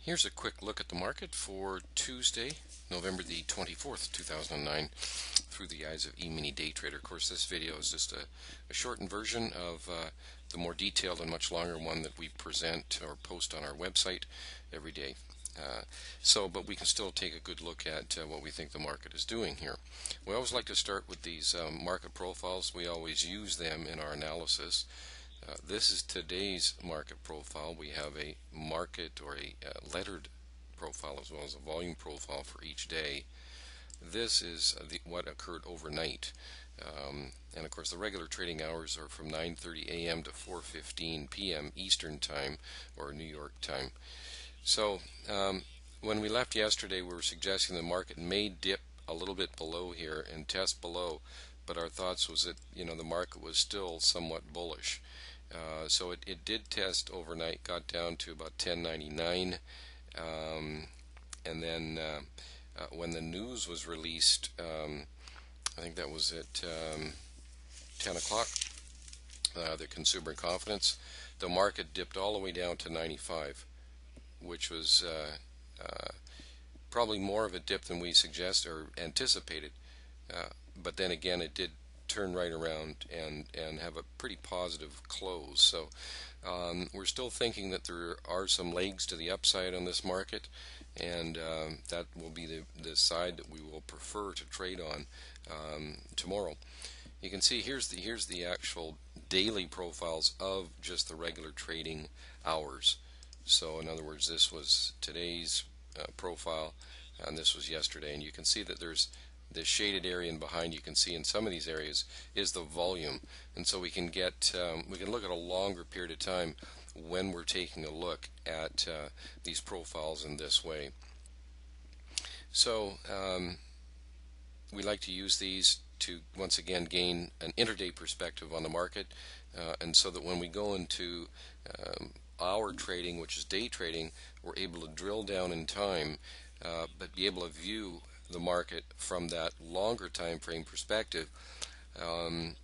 Here's a quick look at the market for Tuesday, November the 24th, 2009, through the eyes of eMiniDayTrader. Of course, this video is just a shortened version of the more detailed and much longer one that we present or post on our website every day. But we can still take a good look at what we think the market is doing here. We always like to start with these market profiles. We always use them in our analysis. This is today's market profile. We have a market or a lettered profile as well as a volume profile for each day. This is what occurred overnight. And of course the regular trading hours are from 9:30 a.m. to 4:15 p.m. Eastern Time or New York time. So when we left yesterday, we were suggesting the market may dip a little bit below here and test below, but our thoughts was that the market was still somewhat bullish. So it did test overnight, got down to about 10.99, and then when the news was released, I think that was at 10 o'clock, the consumer confidence, the market dipped all the way down to 95, which was probably more of a dip than we suggest or anticipated, but then again it did turn right around and have a pretty positive close. So we're still thinking that there are some legs to the upside on this market, and that will be the side that we will prefer to trade on tomorrow. You can see here's the actual daily profiles of just the regular trading hours. So in other words, this was today's profile and this was yesterday, and you can see that there's the shaded area, and behind you can see in some of these areas is the volume, and so we can look at a longer period of time when we're taking a look at these profiles in this way. So we like to use these to once again gain an intraday perspective on the market, and so that when we go into hour trading, which is day trading, we're able to drill down in time, but be able to view the market from that longer time frame perspective,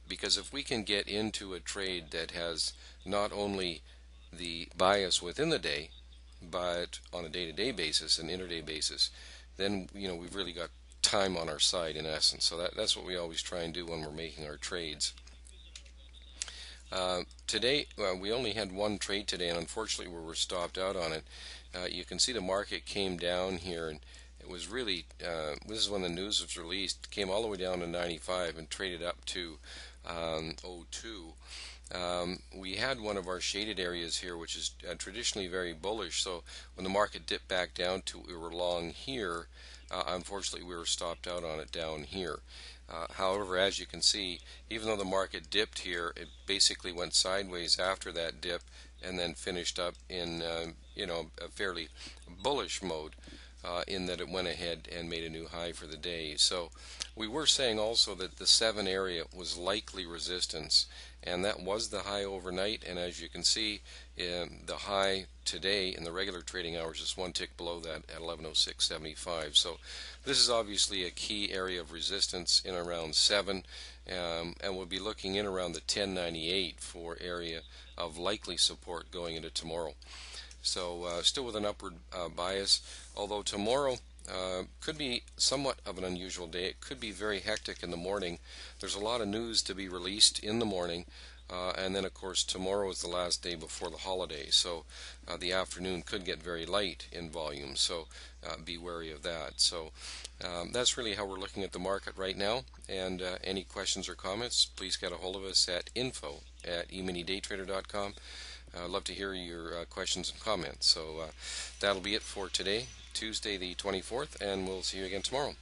because if we can get into a trade that has not only the bias within the day but on a day-to-day basis, an intraday basis, then we've really got time on our side in essence. So that's what we always try and do when we're making our trades. Today we only had one trade today, and unfortunately we were stopped out on it. You can see the market came down here, and it was really, this is when the news was released, came all the way down to 95 and traded up to 02. We had one of our shaded areas here, which is traditionally very bullish, so when the market dipped back down to we were long here, unfortunately we were stopped out on it down here. However, as you can see, even though the market dipped here, it basically went sideways after that dip and then finished up in a fairly bullish mode, in that it went ahead and made a new high for the day. So we were saying also that the 7 area was likely resistance, and that was the high overnight, and as you can see, the high today in the regular trading hours is one tick below that at 1106.75. So this is obviously a key area of resistance in around 7, and we'll be looking in around the 1098 for area of likely support going into tomorrow. So still with an upward bias, although tomorrow could be somewhat of an unusual day. It could be very hectic in the morning. There's a lot of news to be released in the morning, and then of course tomorrow is the last day before the holiday, so the afternoon could get very light in volume, so be wary of that. So that's really how we're looking at the market right now, and any questions or comments, please get a hold of us at info@eMiniDayTrader.com. I'd love to hear your questions and comments. So that'll be it for today, Tuesday the 24th, and we'll see you again tomorrow.